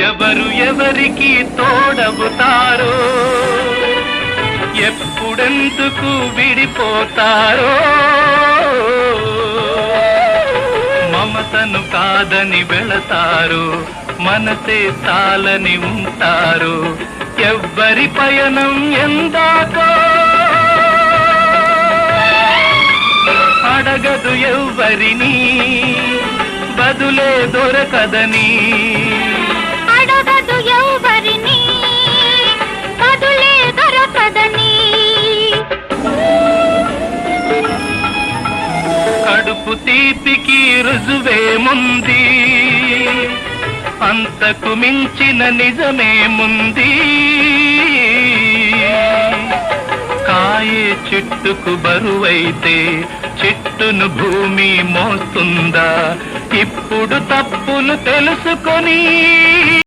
ఎవరు ఎవరికి తోడవుతారో, ఎప్పుడెందుకు విడిపోతారో, మమతను కాదని వెళతారు, మనసే చాలని ఉంటారు. ఎవ్వరి పయనం ఎందాకో అడగదు ఎవ్వరిని, బదులే దొరకదని. అడగదు ఎవ్వరిని, బదులే దొరకదని. కడుపు తీపికి రుజువేముంది, అంతకు మించిన నిజమేముంది. కాయే చెట్టుకు బరువైతే చెట్టును భూమి మోస్తుందా? ఇప్పుడు తప్పులు తెలుసుకొని